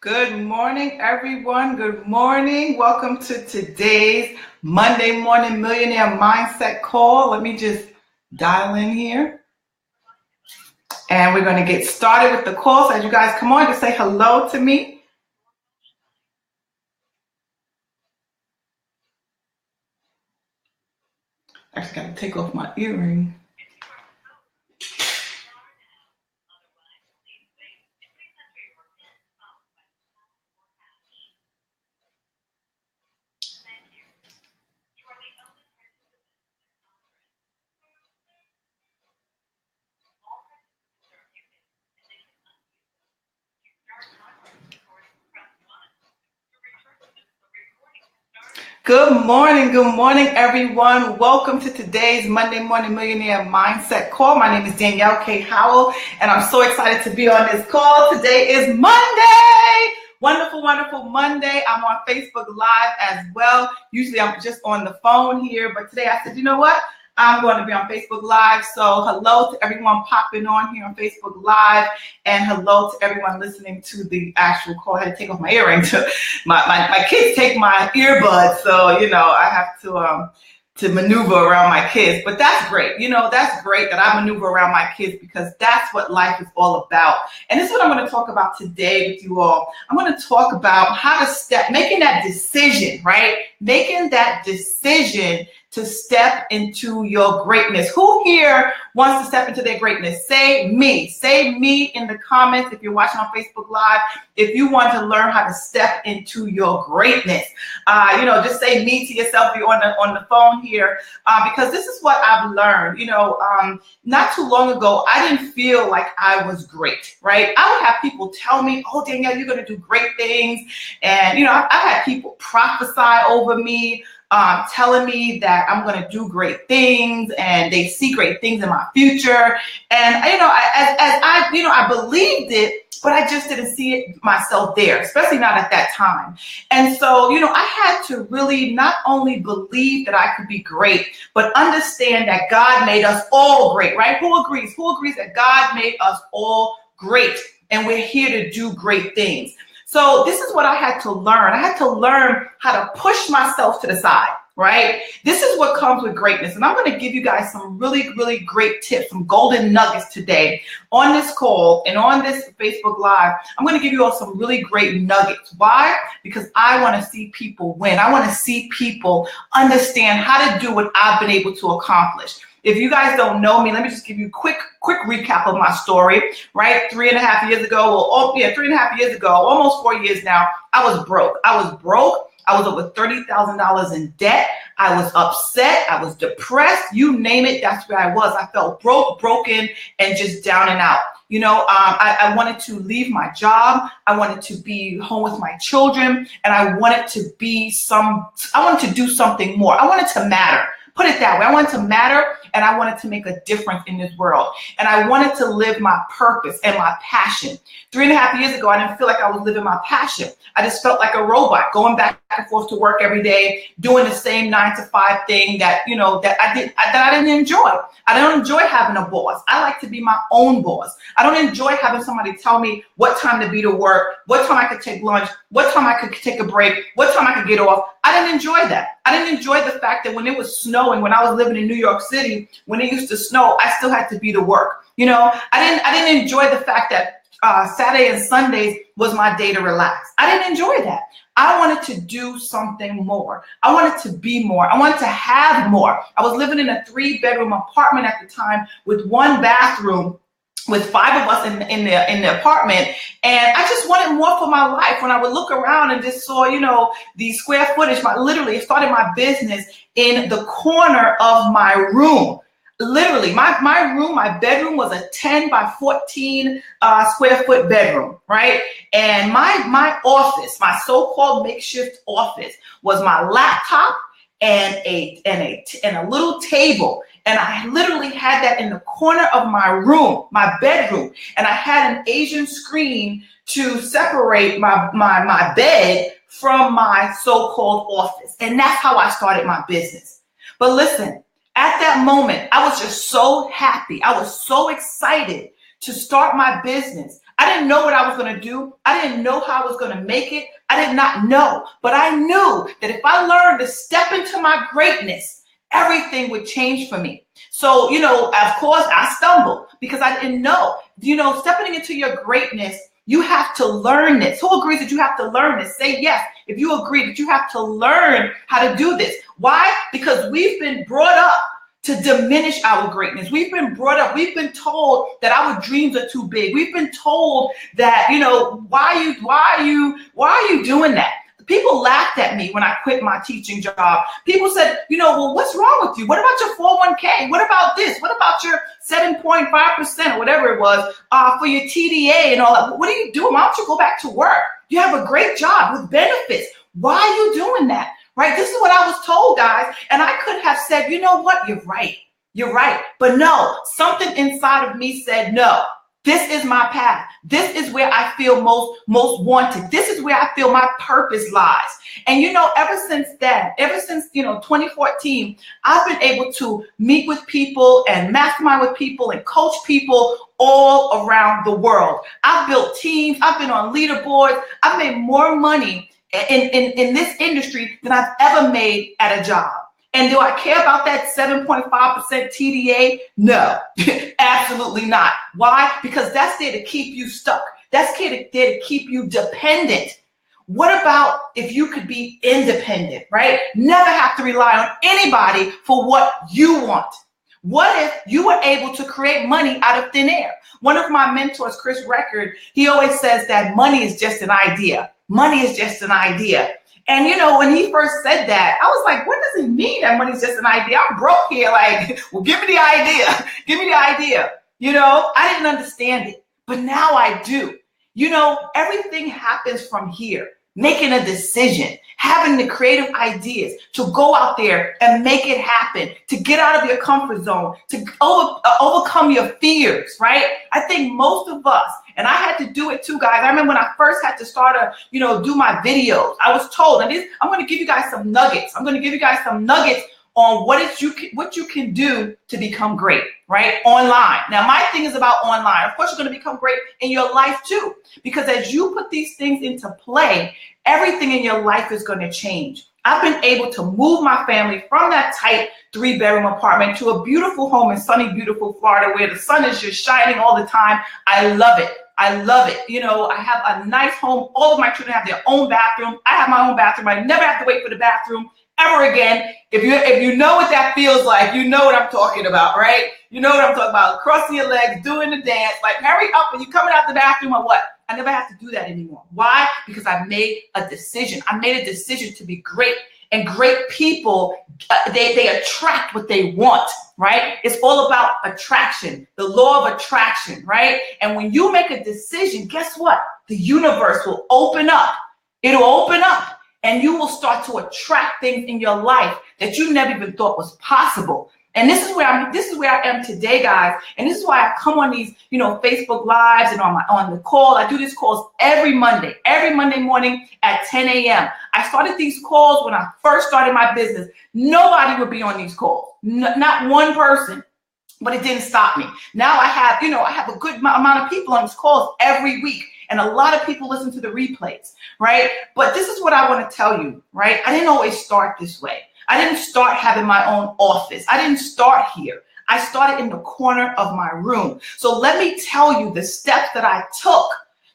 Good morning, everyone. Good morning. Welcome to today's Monday Morning Millionaire Mindset Call. Let me just dial in here. And we're going to get started with the call. So as you guys come on, just say hello to me. I just got to take off my earring. Good morning, everyone. Welcome to today's Monday Morning Millionaire Mindset Call. My name is Danielle K. Howell, and I'm so excited to be on this call. Today is Monday. Wonderful, wonderful Monday. I'm on Facebook Live as well. Usually I'm just on the phone here, but today I said, you know what? I'm going to be on Facebook Live. So hello to everyone popping on here on Facebook Live, and hello to everyone listening to the actual call. I had to take off my earring. My kids take my earbuds, so I have to maneuver around my kids. But that's great. That's great that I maneuver around my kids, because that's what life is all about. And this is what I'm going to talk about today with you all. I'm going to talk about how to making that decision, right? Making that decision to step into your greatness. Who here wants to step into their greatness? Say me. Say me in the comments if you're watching on Facebook Live. If you want to learn how to step into your greatness, just say me to yourself if you're on the phone here, because this is what I've learned. Not too long ago, I didn't feel like I was great, right? I would have people tell me, "Oh, Danielle, you're going to do great things," and I've had people prophesy over me, telling me that I'm going to do great things, and they see great things in my future. And I believed it, but I just didn't see it myself there, especially not at that time. And so, I had to really not only believe that I could be great, but understand that God made us all great, right? Who agrees? Who agrees that God made us all great, and we're here to do great things? So this is what I had to learn. I had to learn how to push myself to the side, right? This is what comes with greatness. And I'm going to give you guys some really, really great tips, some golden nuggets today on this call and on this Facebook Live. I'm going to give you all some really great nuggets. Why? Because I want to see people win. I want to see people understand how to do what I've been able to accomplish. If you guys don't know me, let me just give you a quick recap of my story, right? 3.5 years ago, 3.5 years ago, almost 4 years now, I was broke. I was over $30,000 in debt. I was upset. I was depressed. You name it, that's where I was. I felt broken, and just down and out. I wanted to leave my job. I wanted to be home with my children, and I wanted to do something more. I wanted to matter. Put it that way. I wanted to matter, and I wanted to make a difference in this world. And I wanted to live my purpose and my passion. 3.5 years ago, I didn't feel like I was living my passion. I just felt like a robot, going back and forth to work every day, doing the same 9-to-5 thing that I didn't enjoy. I don't enjoy having a boss. I like to be my own boss. I don't enjoy having somebody tell me what time to be to work, what time I could take lunch, what time I could take a break, what time I could get off. I didn't enjoy that. I didn't enjoy the fact that when it was snowing, when I was living in New York City, when it used to snow, I still had to be to work. I didn't enjoy the fact that Saturday and Sundays was my day to relax. I didn't enjoy that. I wanted to do something more. I wanted to be more. I wanted to have more. I was living in a 3-bedroom apartment at the time with 1 bathroom, with 5 of us in the apartment. And I just wanted more for my life. When I would look around and just saw, the square footage, literally started my business in the corner of my room. Literally, my room, my bedroom was a 10 by 14 square foot bedroom, right? And my office, my so-called makeshift office, was my laptop and a little table. And I literally had that in the corner of my room, my bedroom. And I had an Asian screen to separate my bed from my so-called office. And that's how I started my business. But listen, at that moment, I was just so happy. I was so excited to start my business. I didn't know what I was going to do. I didn't know how I was going to make it. I did not know. But I knew that if I learned to step into my greatness, everything would change for me. So, of course, I stumbled because I didn't know. Stepping into your greatness, you have to learn this. Who agrees that you have to learn this? Say yes if you agree that you have to learn how to do this. Why? Because we've been brought up to diminish our greatness. We've been told that our dreams are too big. We've been told that, why are you doing that? People laughed at me when I quit my teaching job. People said, well, what's wrong with you? What about your 401k? What about this? What about your 7.5% or whatever it was for your TDA and all that? What are you doing? Why don't you go back to work? You have a great job with benefits. Why are you doing that? Right? This is what I was told, guys. And I could have said, you know what? You're right. You're right. But no, something inside of me said, no, this is my path. This is where I feel most wanted. This is where I feel my purpose lies. And, ever since then, 2014, I've been able to meet with people and mastermind with people and coach people all around the world. I've built teams. I've been on leaderboards. I've made more money in this industry than I've ever made at a job. And do I care about that 7.5% TDA? No, absolutely not. Why? Because that's there to keep you stuck. That's there to keep you dependent. What about if you could be independent, right? Never have to rely on anybody for what you want. What if you were able to create money out of thin air? One of my mentors, Chris Record, he always says that money is just an idea. Money is just an idea. And, when he first said that, I was like, what does he mean that money's just an idea? I'm broke here. Like, well, give me the idea. Give me the idea. I didn't understand it, but now I do. Everything happens from here. Making a decision, having the creative ideas to go out there and make it happen, to get out of your comfort zone, to overcome your fears, right? I think most of us, and I had to do it too, guys. I remember when I first had to start do my videos, I was told, and I'm going to give you guys some nuggets. I'm going to give you guys some nuggets on what you can do to become great, right? Online. Now, my thing is about online. Of course, you're going to become great in your life too, because as you put these things into play, everything in your life is going to change. I've been able to move my family from that tight 3-bedroom apartment to a beautiful home in sunny, beautiful Florida where the sun is just shining all the time. I love it. I love it. I have a nice home. All of my children have their own bathroom. I have my own bathroom. I never have to wait for the bathroom ever again. If you know what that feels like, you know what I'm talking about, right? You know what I'm talking about. Crossing your legs, doing the dance, like hurry up when you're coming out the bathroom or what? I never have to do that anymore. Why? Because I made a decision. I made a decision to be great. And great people, they attract what they want, right? It's all about attraction, the law of attraction, right? And when you make a decision, guess what? The universe will open up. It'll open up and you will start to attract things in your life that you never even thought was possible. And this is where I am today, guys. And this is why I come on these, Facebook Lives and on the call. I do these calls every Monday morning at 10 a.m. I started these calls when I first started my business. Nobody would be on these calls, not one person. But it didn't stop me. Now I have a good amount of people on these calls every week. And a lot of people listen to the replays, right? But this is what I want to tell you, right? I didn't always start this way. I didn't start having my own office. I didn't start here. I started in the corner of my room. So let me tell you the steps that I took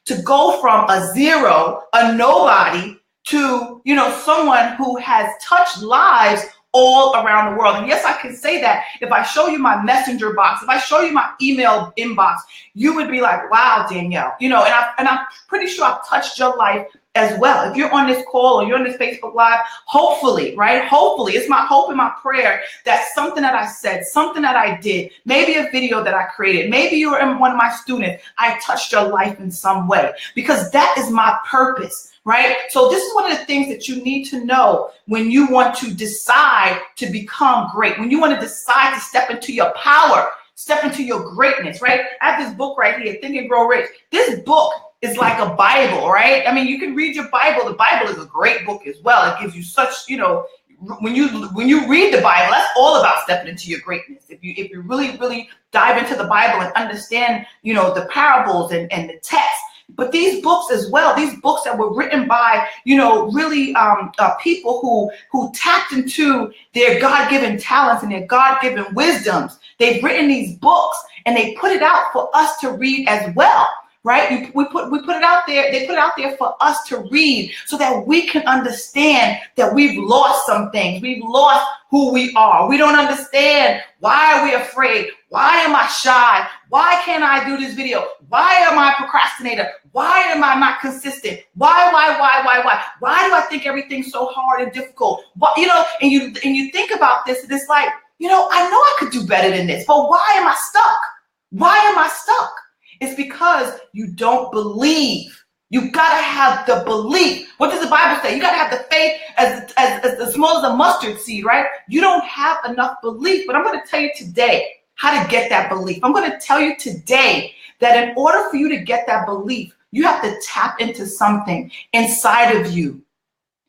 to go from a zero, a nobody, to, someone who has touched lives all around the world. And yes, I can say that. If I show you my messenger box, if I show you my email inbox, you would be like, wow, Danielle, and I'm pretty sure I've touched your life as well. If you're on this call or you're on this Facebook Live, hopefully, right? Hopefully, it's my hope and my prayer that something that I said, something that I did, maybe a video that I created, maybe you were one of my students, I touched your life in some way, because that is my purpose, right? So this is one of the things that you need to know when you want to decide to become great, when you want to decide to step into your power, step into your greatness, right? I have this book right here, Think and Grow Rich. This book is like a Bible, right? I mean, you can read your Bible. The Bible is a great book as well. It gives you such, when you read the Bible, that's all about stepping into your greatness. If you really, really dive into the Bible and understand, the parables and the text, But these books as well, these books that were written by, really people who tapped into their God-given talents and their God-given wisdoms. They've written these books and they put it out for us to read as well. Right? We put it out there. They put it out there for us to read so that we can understand that we've lost some things. We've lost who we are. We don't understand. Why are we afraid? Why am I shy? Why can't I do this video? Why am I a procrastinator? Why am I not consistent? Why? Why do I think everything's so hard and difficult? What, and you think about this, and it's like, I know I could do better than this, but why am I stuck? Why am I stuck? It's because you don't believe. You gotta have the belief. What does the Bible say? You gotta have the faith as small as a mustard seed, right? You don't have enough belief. But I'm gonna tell you today how to get that belief. I'm gonna tell you today that in order for you to get that belief, you have to tap into something inside of you.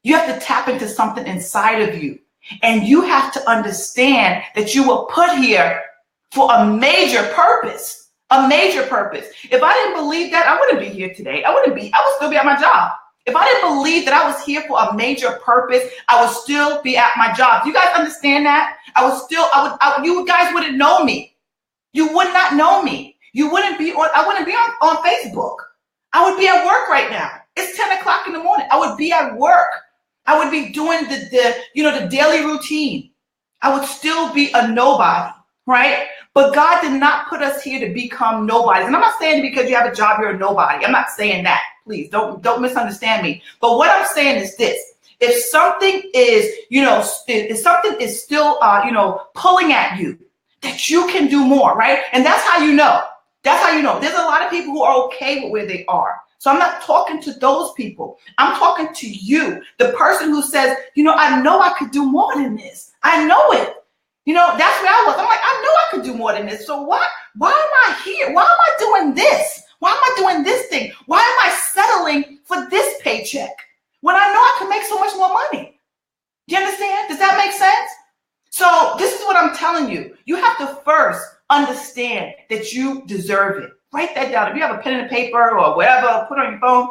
You have to tap into something inside of you. And you have to understand that you were put here for a major purpose. A major purpose. If I didn't believe that, I wouldn't be here today. I would still be at my job. If I didn't believe that I was here for a major purpose, I would still be at my job. Do you guys understand that? You guys wouldn't know me. You would not know me. I wouldn't be on Facebook. I would be at work right now. It's 10 o'clock in the morning. I would be at work. I would be doing the daily routine. I would still be a nobody, right? But God did not put us here to become nobodies. And I'm not saying because you have a job, you're a nobody. I'm not saying that. Please don't misunderstand me. But what I'm saying is this. If something is still pulling at you, that you can do more, right? And that's how you know. That's how you know. There's a lot of people who are okay with where they are. So I'm not talking to those people. I'm talking to you, the person who says, I know I could do more than this. I know it. That's where I was. I'm like, I know I could do more than this. So why am I here? Why am I doing this? Why am I doing this thing? Why am I settling for this paycheck when I know I can make so much more money? Do you understand? Does that make sense? So this is what I'm telling you. You have to first understand that you deserve it. Write that down. If you have a pen and a paper or whatever, put it on your phone.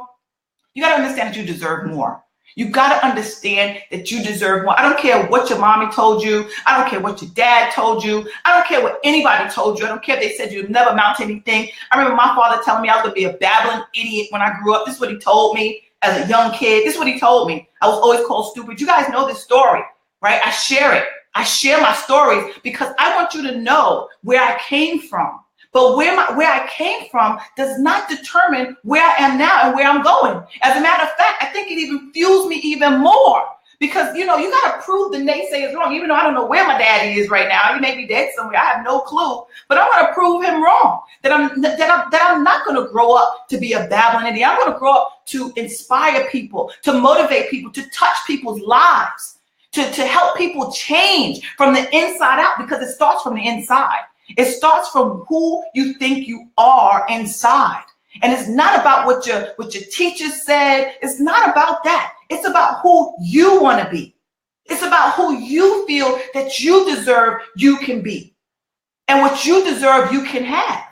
You got to understand that you deserve more. You got to understand that you deserve more. I don't care what your mommy told you. I don't care what your dad told you. I don't care what anybody told you. I don't care if they said you'd never amount to anything. I remember my father telling me I was going to be a babbling idiot when I grew up. This is what he told me as a young kid. This is what he told me. I was always called stupid. You guys know this story, right? I share it. I share my stories because I want you to know where I came from. But where I came from does not determine where I am now and where I'm going. As a matter of fact, I think it even fuels me even more because, you got to prove the naysayers wrong. Even though I don't know where my daddy is right now. He may be dead somewhere. I have no clue. But I'm going to prove him wrong. That I'm not going to grow up to be a babbling idiot. I'm going to grow up to inspire people, to motivate people, to touch people's lives, to help people change from the inside out because it starts from the inside. It starts from who you think you are inside. And it's not about what your teachers said. It's not about that. It's about who you want to be. It's about who you feel that you deserve you can be. And what you deserve you can have.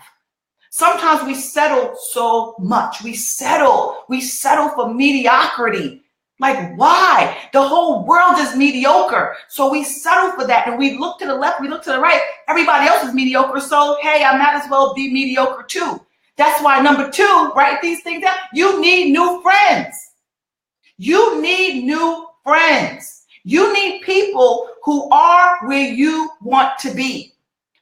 Sometimes we settle so much. We settle for mediocrity. Like, why? The whole world is mediocre. So we settle for that. And we look to the left, we look to the right. Everybody else is mediocre. So, hey, I might as well be mediocre too. That's why number 2, write these things down. You need new friends. You need new friends. You need people who are where you want to be.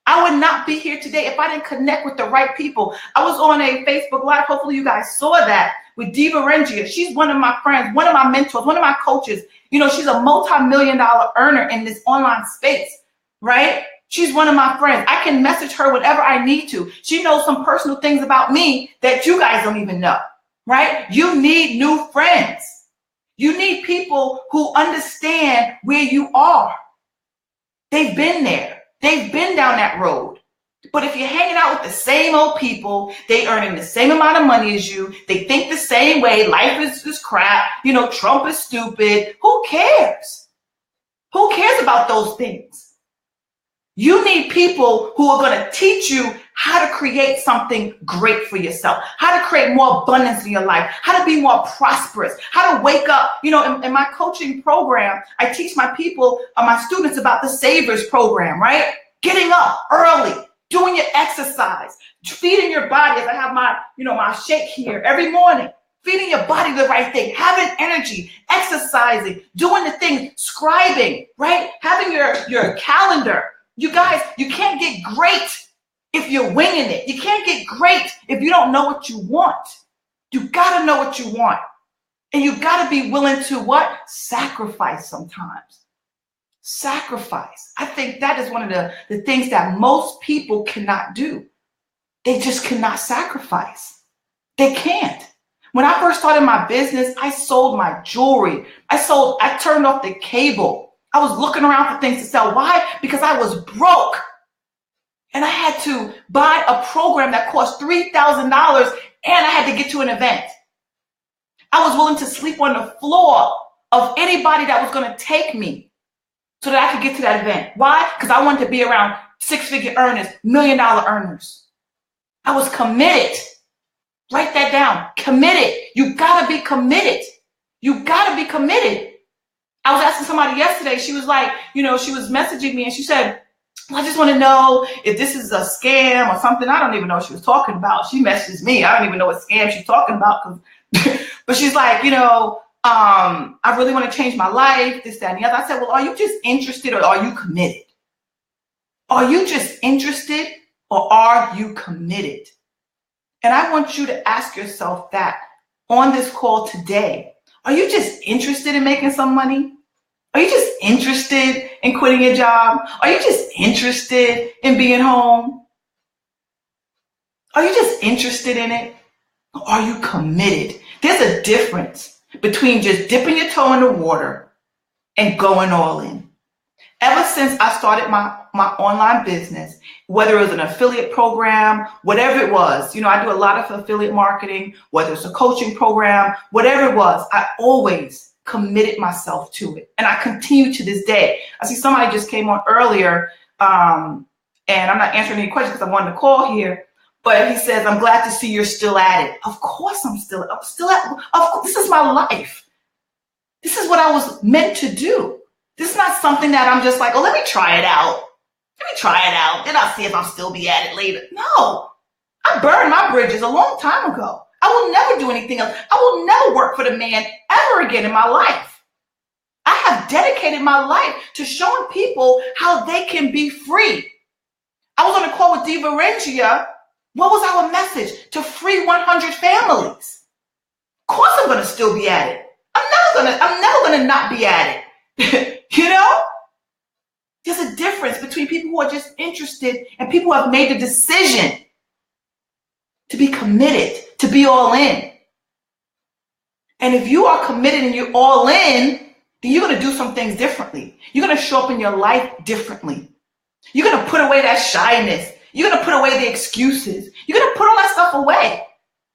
I would not be here today if I didn't connect with the right people. I was on a Facebook Live. Hopefully you guys saw that with Diva Rengia. She's one of my friends, one of my mentors, one of my coaches. She's a multi-million-dollar earner in this online space, right? She's one of my friends. I can message her whenever I need to. She knows some personal things about me that you guys don't even know, right? You need new friends. You need people who understand where you are. They've been there. They've been down that road. But if you're hanging out with the same old people, they earning the same amount of money as you, they think the same way, life is just crap, Trump is stupid, who cares? Who cares about those things? You need people who are going to teach you how to create something great for yourself, how to create more abundance in your life, how to be more prosperous, how to wake up. You know, in my coaching program, I teach my people, my students about the Savers program, right? Getting up early, doing your exercise, feeding your body. As I have my, my shake here every morning, feeding your body the right thing, having energy, exercising, doing the thing, scribing, right? Having your calendar. You guys, you can't get great if you're winging it. You can't get great if you don't know what you want. You got to know what you want. And you got to be willing to what? Sacrifice sometimes. Sacrifice. I think that is one of the things that most people cannot do. They just cannot sacrifice. They can't. When I first started my business, I sold my jewelry. I turned off the cable. I was looking around for things to sell. Why? Because I was broke. And I had to buy a program that cost $3,000 and I had to get to an event. I was willing to sleep on the floor of anybody that was going to take me so that I could get to that event. Why? Because I wanted to be around six-figure earners, $1 million earners. I was committed. Write that down. Committed. You got to be committed. You got to be committed. I was asking somebody yesterday. She was like, she was messaging me and she said, I just want to know if this is a scam or something. I don't even know what she was talking about. She messages me. I don't even know what scam she's talking about. But she's like, I really want to change my life, this, that, and the other. I said, well, are you just interested or are you committed? Are you just interested or are you committed? And I want you to ask yourself that on this call today. Are you just interested in making some money? Are you just interested in quitting your job? Are you just interested in being home? Are you just interested in it? Or are you committed? There's a difference between just dipping your toe in the water and going all in. Ever since I started my online business, whether it was an affiliate program, whatever it was, I do a lot of affiliate marketing, whether it's a coaching program, whatever it was, I always committed myself to it. And I continue to this day. I see somebody just came on earlier, and I'm not answering any questions because I'm on the call here, but he says, I'm glad to see you're still at it. Of course I'm still at it. This is my life. This is what I was meant to do. This is not something that I'm just like, oh, let me try it out. Then I'll see if I'll still be at it later. No, I burned my bridges a long time ago. I will never do anything else. I will never work for the man ever again in my life. I have dedicated my life to showing people how they can be free. I was on a call with Diva Rengia. What was our message? To free 100 families. Of course I'm going to still be at it. I'm never going to not be at it. There's a difference between people who are just interested and people who have made the decision to be committed, to be all in. And if you are committed and you're all in, then you're going to do some things differently. You're going to show up in your life differently. You're going to put away that shyness. You're going to put away the excuses. You're going to put all that stuff away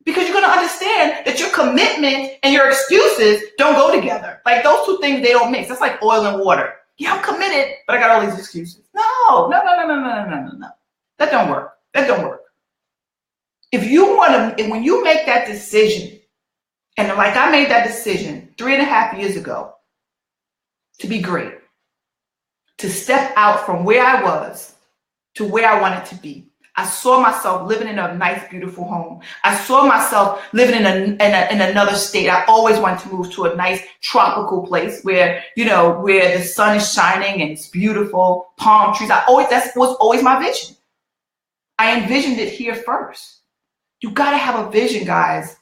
because you're going to understand that your commitment and your excuses don't go together. Like those two things, they don't mix. That's like oil and water. Yeah, I'm committed, but I got all these excuses. No. That don't work. If you want to, when you make that decision, and like I made that decision 3.5 years ago to be great, to step out from where I was to where I wanted to be. I saw myself living in a nice, beautiful home. I saw myself living in another state. I always wanted to move to a nice tropical place where the sun is shining and it's beautiful, palm trees. That was always my vision. I envisioned it here first. You got to have a vision, guys.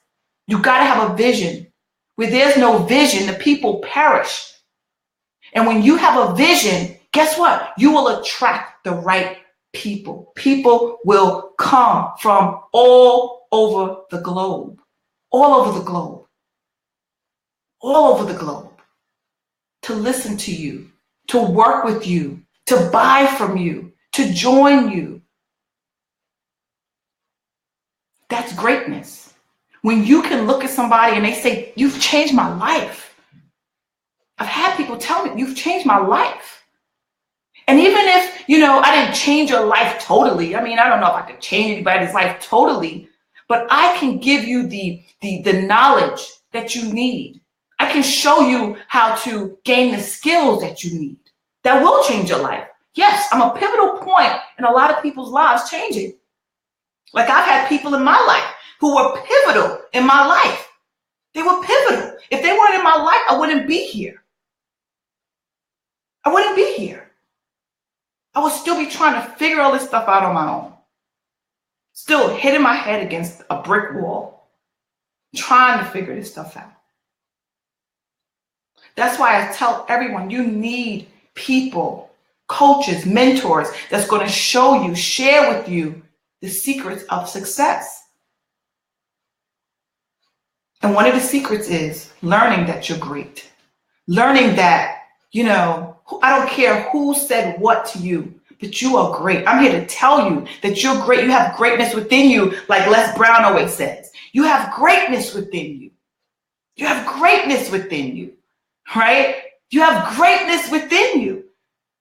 You got to have a vision. Where there's no vision, the people perish. And when you have a vision, guess what? You will attract the right people. People will come from all over the globe, to listen to you, to work with you, to buy from you, to join you. That's greatness. When you can look at somebody and they say, you've changed my life. I've had people tell me, you've changed my life. And even if, I didn't change your life totally. I mean, I don't know if I could change anybody's life totally, but I can give you the knowledge that you need. I can show you how to gain the skills that you need that will change your life. Yes, I'm a pivotal point in a lot of people's lives changing. Like I've had people in my life who were pivotal in my life. They were pivotal. If they weren't in my life, I wouldn't be here. I wouldn't be here. I would still be trying to figure all this stuff out on my own. Still hitting my head against a brick wall, trying to figure this stuff out. That's why I tell everyone, you need people, coaches, mentors that's going to show you, share with you the secrets of success. And one of the secrets is learning that you're great. Learning that, I don't care who said what to you, but you are great. I'm here to tell you that you're great. You have greatness within you, like Les Brown always says. You have greatness within you. You have greatness within you, right? You have greatness within you.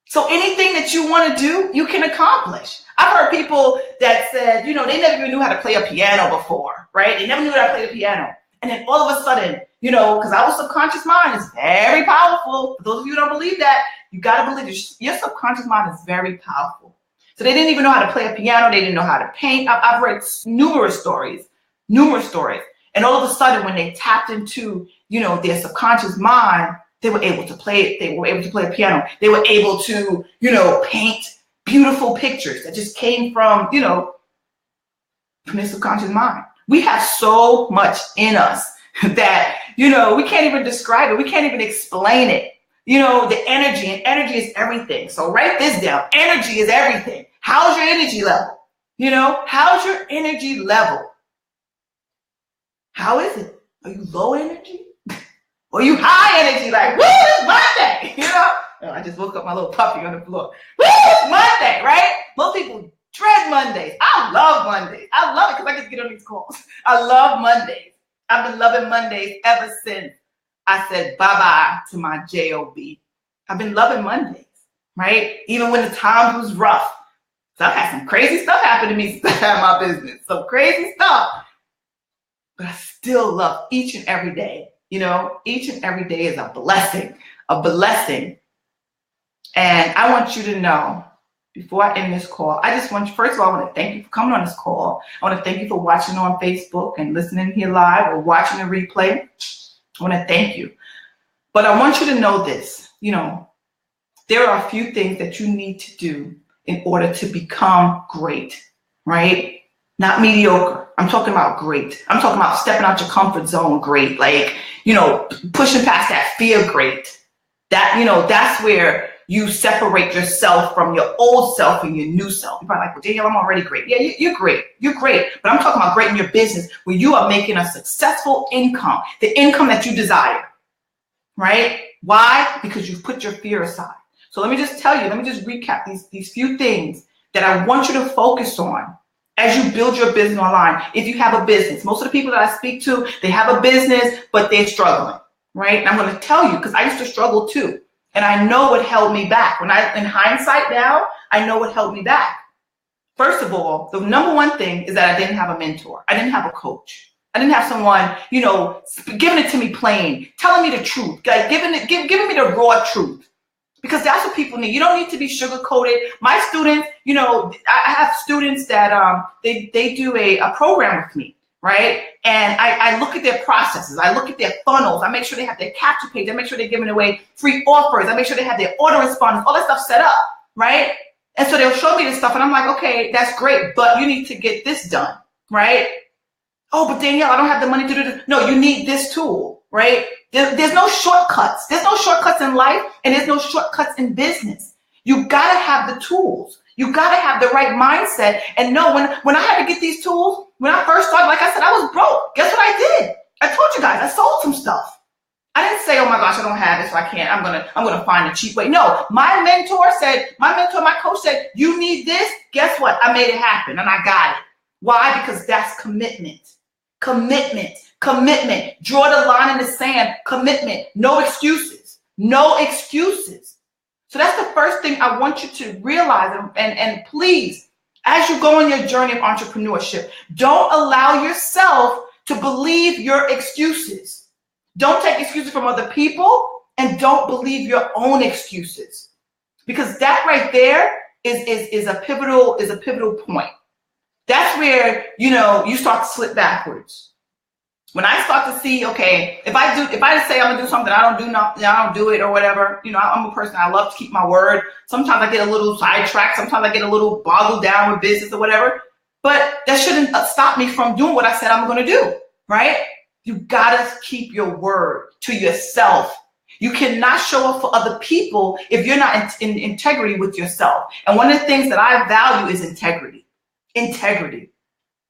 So anything that you want to do, you can accomplish. I've heard people that said, they never even knew how to play a piano before, right? They never knew how to play the piano. And then all of a sudden, because our subconscious mind is very powerful. For those of you who don't believe that, you got to believe your subconscious mind is very powerful. So they didn't even know how to play a piano. They didn't know how to paint. I've read numerous stories. And all of a sudden, when they tapped into, their subconscious mind, they were able to play it. They were able to play a piano. They were able to, paint beautiful pictures that just came from, from their subconscious mind. We have so much in us that, we can't even describe it. We can't even explain it. The energy, and energy is everything. So write this down. Energy is everything. How's your energy level? How's your energy level? How is it? Are you low energy? Or are you high energy? Like, woo, it's Monday, Oh, I just woke up my little puppy on the floor. Woo, it's Monday, right? Most people dread Mondays. I love Mondays. I love it because I get to get on these calls. I love Mondays. I've been loving Mondays ever since I said bye-bye to my job. I've been loving Mondays, right? Even when the times was rough. So I've had some crazy stuff happen to me in my business. Some crazy stuff. But I still love each and every day. Each and every day is a blessing. And I want you to know, before I end this call, I just want you, first of all, I want to thank you for coming on this call. I want to thank you for watching on Facebook and listening here live or watching the replay. I want to thank you. But I want you to know this, there are a few things that you need to do in order to become great, right? Not mediocre. I'm talking about great. I'm talking about stepping out your comfort zone great. Like, pushing past that fear great. That's where you separate yourself from your old self and your new self. You're probably like, well, Danielle, I'm already great. Yeah, you're great. You're great. But I'm talking about great in your business where you are making a successful income, the income that you desire, right? Why? Because you've put your fear aside. So let me just recap these few things that I want you to focus on as you build your business online. If you have a business, most of the people that I speak to, they have a business, but they're struggling, right? And I'm going to tell you, because I used to struggle too. And I know what held me back. In hindsight now, I know what held me back. First of all, the number one thing is that I didn't have a mentor. I didn't have a coach. I didn't have someone, giving it to me plain, telling me the truth, like giving me the raw truth. Because that's what people need. You don't need to be sugar-coated. My students, I have students that they do a program with me, right? And I look at their processes. I look at their funnels. I make sure they have their capture page. I make sure they're giving away free offers. I make sure they have their order responders, all that stuff set up, right? And so they'll show me this stuff, and I'm like, okay, that's great, but you need to get this done, right? Oh, but Danielle, I don't have the money to do this. No, you need this tool, right? There's no shortcuts. There's no shortcuts in life, and there's no shortcuts in business. You gotta have the tools. You gotta have the right mindset. And no, when I had to get these tools, when I first started, like I said, I was broke. Guess what I did? I told you guys, I sold some stuff. I didn't say, oh my gosh, I don't have it, so I can't. I'm gonna find a cheap way. No, my coach said, you need this. Guess what? I made it happen, and I got it. Why? Because that's commitment. Commitment. Draw the line in the sand. Commitment. No excuses. So that's the first thing I want you to realize. And please, as you go on your journey of entrepreneurship, don't allow yourself to believe your excuses. Don't take excuses from other people, and don't believe your own excuses. Because that right there is a pivotal point. That's where, you start to slip backwards. When I start to see, okay, if I say I'm gonna do something, I don't do it or whatever. I'm a person, I love to keep my word. Sometimes I get a little sidetracked. Sometimes I get a little boggled down with business or whatever. But that shouldn't stop me from doing what I said I'm gonna do, right? You gotta keep your word to yourself. You cannot show up for other people if you're not in integrity with yourself. And one of the things that I value is integrity. Integrity.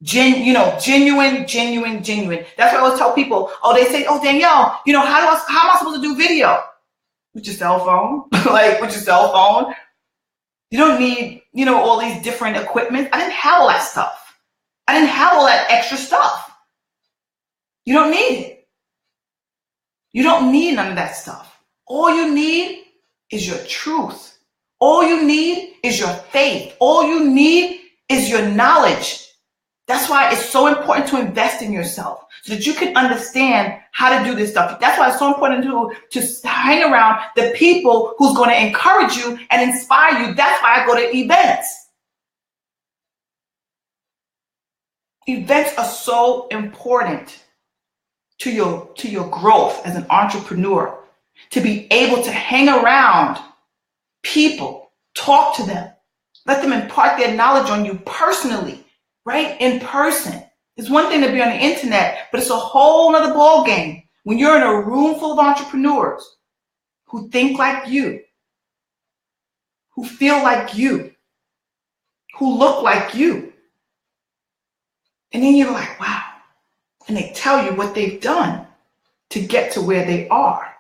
Genuine. That's why I always tell people, they say, Danielle, how am I supposed to do video? With your cell phone? Like, with your cell phone? You don't need, all these different equipment. I didn't have all that stuff. I didn't have all that extra stuff. You don't need it. You don't need none of that stuff. All you need is your truth. All you need is your faith. All you need is your knowledge. That's why it's so important to invest in yourself so that you can understand how to do this stuff. That's why it's so important to hang around the people who's going to encourage you and inspire you. That's why I go to events. Events are so important to your growth as an entrepreneur, to be able to hang around people, talk to them, let them impart their knowledge on you personally, right? In person. It's one thing to be on the internet, but it's a whole nother ball game when you're in a room full of entrepreneurs who think like you, who feel like you, who look like you. And then you're like, wow. And they tell you what they've done to get to where they are.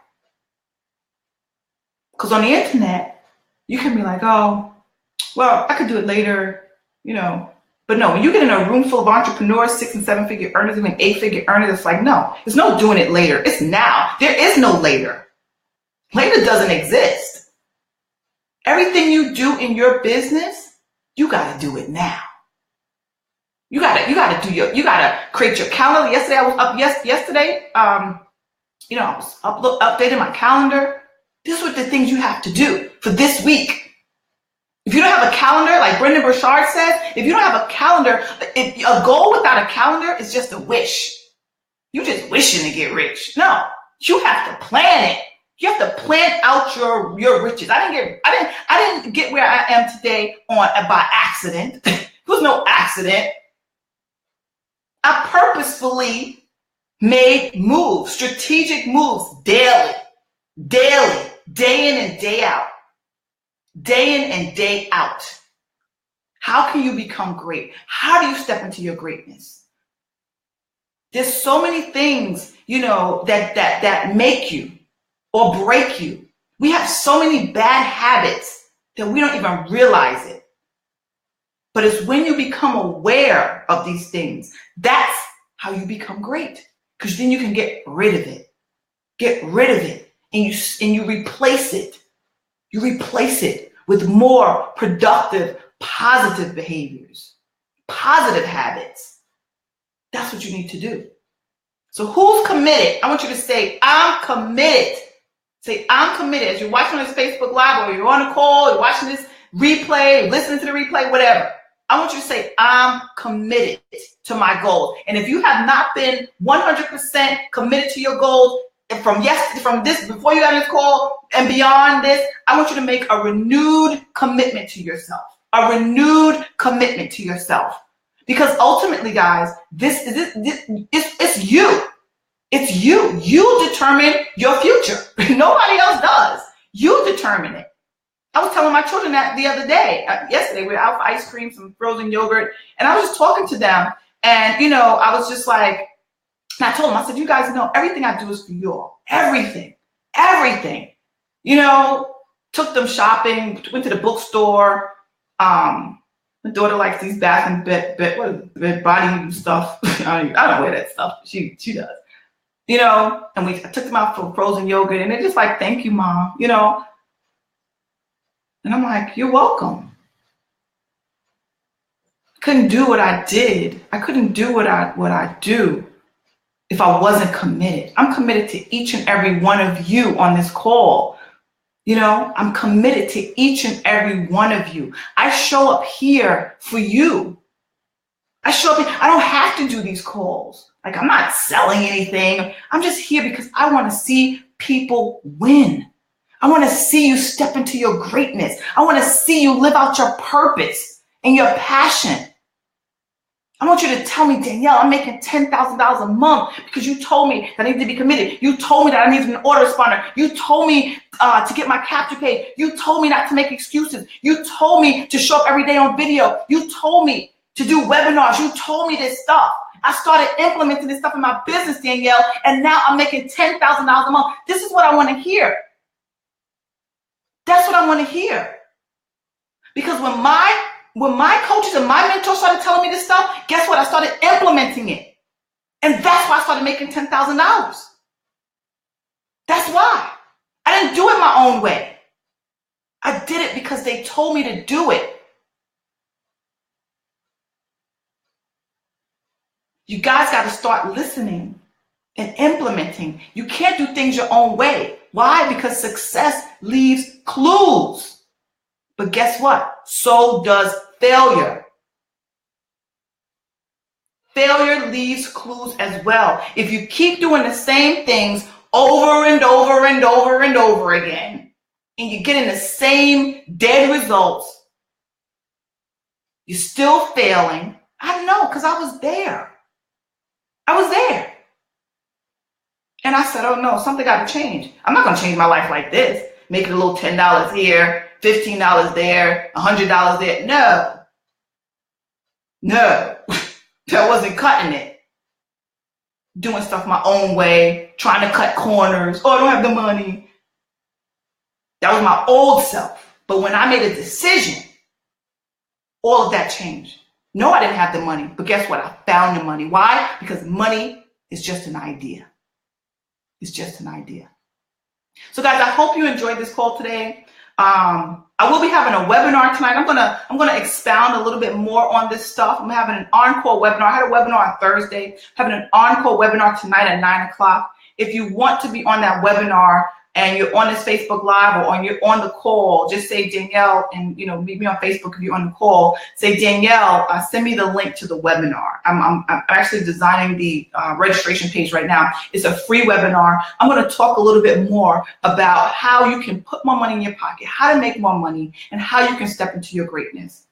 Because on the internet, you can be like, oh, well, I could do it later, But no, when you get in a room full of entrepreneurs, 6- and 7-figure earners, even 8-figure earners, it's like, no, there's no doing it later. It's now. There is no later. Later doesn't exist. Everything you do in your business, you got to do it now. You gotta create your calendar. Yesterday I was up. Yesterday, I was updating my calendar. These are the things you have to do for this week. If you don't have a calendar, like Brendan Burchard says, if you don't have a calendar, a goal without a calendar is just a wish. You're just wishing to get rich. No, you have to plan it. You have to plan out your riches. I didn't get where I am today by accident. There was no accident. I purposefully made moves, strategic moves, daily, day in and day out. Day in and day out. How can you become great? How do you step into your greatness? There's so many things, that make you or break you. We have so many bad habits that we don't even realize it. But it's when you become aware of these things, that's how you become great. Because then you can get rid of it. Get rid of it. And you replace it. You replace it with more productive, positive behaviors, positive habits. That's what you need to do. So who's committed? I want you to say, I'm committed. Say, I'm committed. As you're watching this Facebook Live, or you're on a call, you're watching this replay, listening to the replay, whatever. I want you to say, I'm committed to my goals. And if you have not been 100% committed to your goals from this, before you got this call and beyond this, I want you to make a renewed commitment to yourself. A renewed commitment to yourself. Because ultimately, guys, it's you. It's you. You determine your future. Nobody else does. You determine it. I was telling my children that the other day, yesterday, we were out for ice cream, some frozen yogurt, and I was just talking to them. And, I was just like, and I told them, I said, you guys know everything I do is for you all. Everything. Took them shopping, went to the bookstore. My daughter likes these bath and bed body stuff. I don't wear that stuff. She does. And I took them out for frozen yogurt, and they're just like, thank you, Mom. And I'm like, you're welcome. Couldn't do what I did. I couldn't do what I do if I wasn't committed. I'm committed to each and every one of you on this call. You know, I'm committed to each and every one of you. I show up here for you. I show up here. I don't have to do these calls. Like, I'm not selling anything. I'm just here because I want to see people win. I want to see you step into your greatness. I want to see you live out your purpose and your passion. I want you to tell me, Danielle, I'm making $10,000 a month because you told me that I need to be committed. You told me that I need an autoresponder. You told me to get my capture page. You told me not to make excuses. You told me to show up every day on video. You told me to do webinars. You told me this stuff. I started implementing this stuff in my business, Danielle, and now I'm making $10,000 a month. This is what I want to hear. That's what I want to hear. Because when my coaches and my mentors started telling me this stuff, guess what? I started implementing it. And that's why I started making $10,000. That's why. I didn't do it my own way. I did it because they told me to do it. You guys got to start listening and implementing. You can't do things your own way. Why? Because success leaves clues. But guess what? So does failure. Failure leaves clues as well. If you keep doing the same things over and over and over and over again, and you're getting the same dead results, you're still failing. I know, because I was there. I was there. And I said, oh no, something got to change. I'm not going to change my life like this. Make it a little $10 here, $15 there, $100 there. No, that wasn't cutting it. Doing stuff my own way, trying to cut corners. Oh, I don't have the money. That was my old self. But when I made a decision, all of that changed. No, I didn't have the money, but guess what? I found the money. Why? Because money is just an idea. It's just an idea. So guys, I hope you enjoyed this call today. I will be having a webinar tonight. I'm gonna expound a little bit more on this stuff. I'm having an encore webinar. I had a webinar on Thursday. Having an encore webinar tonight at 9 o'clock. If you want to be on that webinar and you're on this Facebook Live or you're on the call, just say Danielle, and meet me on Facebook if you're on the call. Say Danielle, send me the link to the webinar. I'm actually designing the registration page right now. It's a free webinar. I'm going to talk a little bit more about how you can put more money in your pocket, how to make more money, and how you can step into your greatness,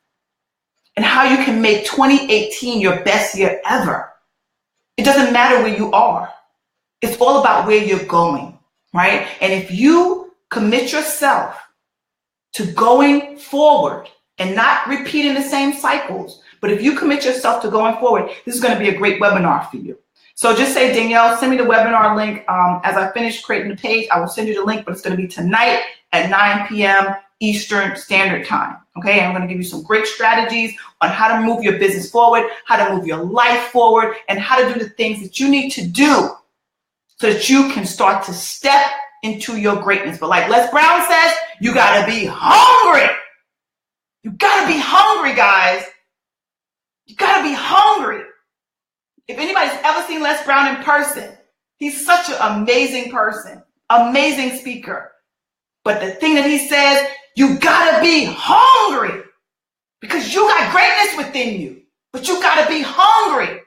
and how you can make 2018 your best year ever. It doesn't matter where you are. It's all about where you're going. Right? And if you commit yourself to going forward and not repeating the same cycles, but if you commit yourself to going forward, this is going to be a great webinar for you. So just say, Danielle, send me the webinar link. As I finish creating the page, I will send you the link, but it's going to be tonight at 9 p.m. Eastern Standard Time. Okay, I'm going to give you some great strategies on how to move your business forward, how to move your life forward, and how to do the things that you need to do so that you can start to step into your greatness. But like Les Brown says, you got to be hungry. You got to be hungry, guys. You got to be hungry. If anybody's ever seen Les Brown in person, he's such an amazing person, amazing speaker. But the thing that he says, you got to be hungry because you got greatness within you, but you got to be hungry.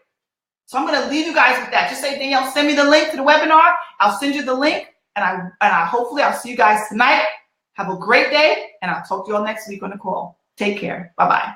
So I'm going to leave you guys with that. Just say, Danielle, send me the link to the webinar. I'll send you the link, and I hopefully I'll see you guys tonight. Have a great day, and I'll talk to you all next week on the call. Take care. Bye-bye.